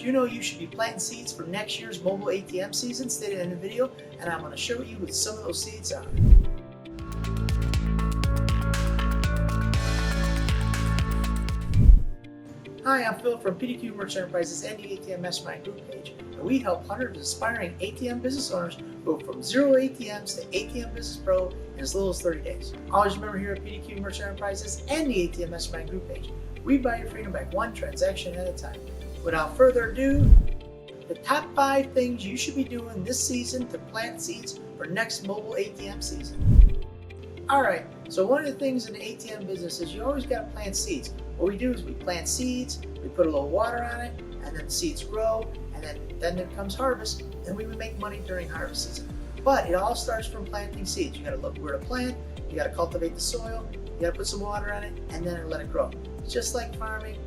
Do you know you should be planting seeds for next year's mobile ATM season? Stay in the video, and I'm going to show you what some of those seeds are. Hi, I'm Phil from PDQ Merchant Enterprises and the ATM Mastermind group page, and we help hundreds of aspiring ATM business owners go from 0 ATMs to ATM Business Pro in as little as 30 days. Always remember, here at PDQ Merchant Enterprises and the ATM Mastermind group page, we buy your freedom back one transaction at a time. Without further ado, the top 5 things you should be doing this season to plant seeds for next mobile ATM season. Alright, so one of the things in the ATM business is you always got to plant seeds. What we do is we plant seeds, we put a little water on it, and then the seeds grow, and then there comes harvest, and we would make money during harvest season. But it all starts from planting seeds. You got to look where to plant, you got to cultivate the soil, you got to put some water on it, and then let it grow. It's just like farming,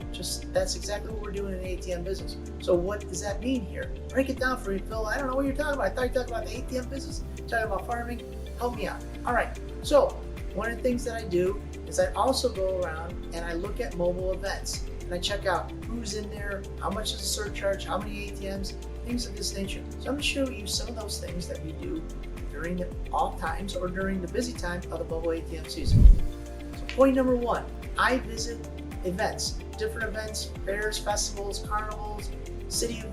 that's exactly what we're doing in the ATM business. So what does that mean here? Break it down for me, Phil. I don't know what you're talking about. I thought you were talking about the ATM business, talking about farming. Help me out. Alright, so one of the things that I do is I also go around and I look at mobile events and I check out who's in there, how much is the surcharge, how many ATMs, things of this nature. So I'm going to show you some of those things that we do during the off times or during the busy time of the mobile ATM season. So point number 1, I visit events, different events, fairs, festivals, carnivals, city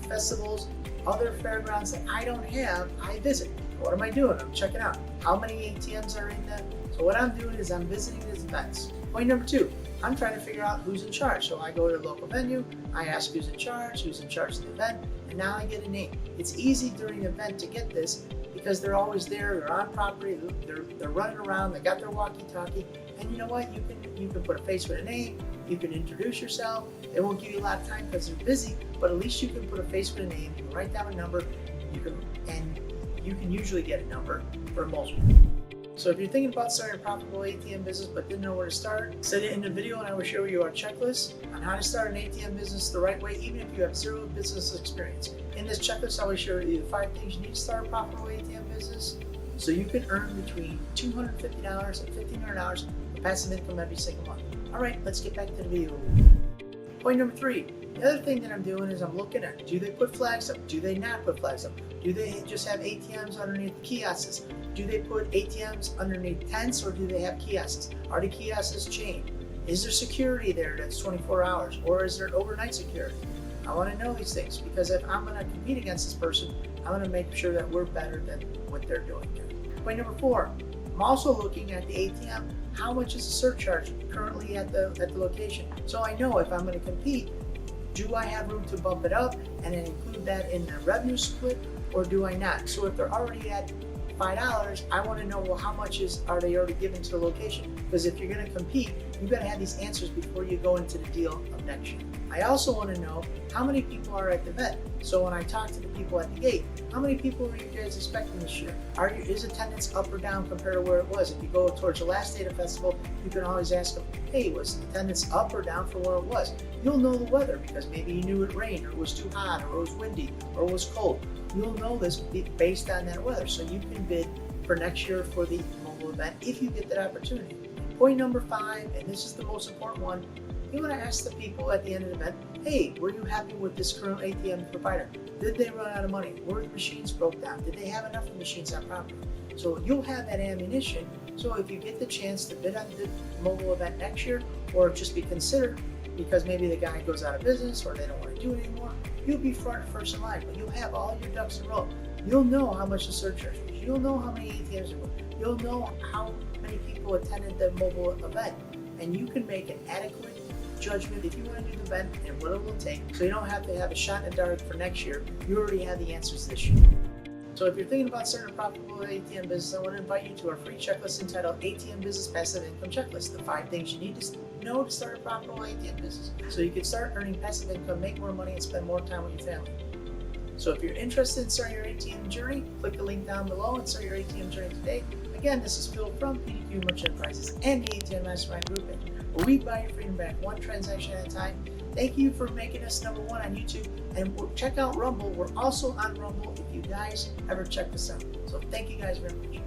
festivals, other fairgrounds that I don't have, I visit. What am I doing? I'm checking out how many ATMs are in there. So what I'm doing is I'm visiting these events. Point number 2, I'm trying to figure out who's in charge. So I go to the local venue, I ask who's in charge of the event, and now I get a name. It's easy during an event to get this because they're always there, they're on property, they're running around, they got their walkie-talkie, and you know what? You can put a face with a name, you can introduce yourself. They won't give you a lot of time because they're busy, but at least you can put a face with a name, you can write down a number, you can usually get a number for most people. So if you're thinking about starting a profitable ATM business but didn't know where to start, send it in the video and I will show you our checklist on how to start an ATM business the right way, even if you have 0 business experience. In this checklist, I will show you the 5 things you need to start a profitable ATM business so you can earn between $250 and $1,500 of passive income every single month. Alright, let's get back to the video. Point number 3. The other thing that I'm doing is I'm looking at, do they put flags up? Do they not put flags up? Do they just have ATMs underneath kiosks? Do they put ATMs underneath tents, or do they have kiosks? Are the kiosks chained? Is there security there that's 24 hours, or is there overnight security? I want to know these things because if I'm going to compete against this person, I'm going to make sure that we're better than what they're doing there. Point number 4, I'm also looking at the ATM. How much is the surcharge currently at the location? So I know if I'm going to compete, do I have room to bump it up and then include that in the revenue split, or do I not? So if they're already at $5, I want to know, well, how much are they already given to the location? Because if you're going to compete, you got to have these answers before you go into the deal of next year. I also want to know how many people are at the event. So when I talk to the people at the gate, how many people are you guys expecting this year? Is attendance up or down compared to where it was? If you go towards the last day of the festival, you can always ask them, hey, was attendance up or down from where it was? You'll know the weather because maybe you knew it rained, or it was too hot, or it was windy, or it was cold. You'll know this based on that weather, so you can bid for next year for the mobile event if you get that opportunity. Point number 5, and this is the most important one, you want to ask the people at the end of the event, hey, were you happy with this current ATM provider? Did they run out of money? Were the machines broke down? Did they have enough machines on property? So you'll have that ammunition, so if you get the chance to bid on the mobile event next year, or just be considered because maybe the guy goes out of business or they don't want to do it anymore, you'll be first in line, but you'll have all your ducks in a row. You'll know how much the surcharge is. You'll know how many ATMs there were. You'll know how many people attended the mobile event, and you can make an adequate judgment if you want to do the event and what it will take, so you don't have to have a shot in the dark for next year. You already have the answers this year. So if you're thinking about starting a profitable ATM business, I want to invite you to our free checklist entitled ATM Business Passive Income Checklist, the 5 things you need to know to start a profitable ATM business so you can start earning passive income, make more money, and spend more time with your family. So if you're interested in starting your ATM journey, click the link down below and start your ATM journey today. Again, this is Phil from PDQ Merchant Enterprises and the ATM Mastermind Group, where we buy your freedom back one transaction at a time. Thank you for making us #1 on YouTube, and check out Rumble. We're also on Rumble if you guys ever check this out. So thank you guys very much.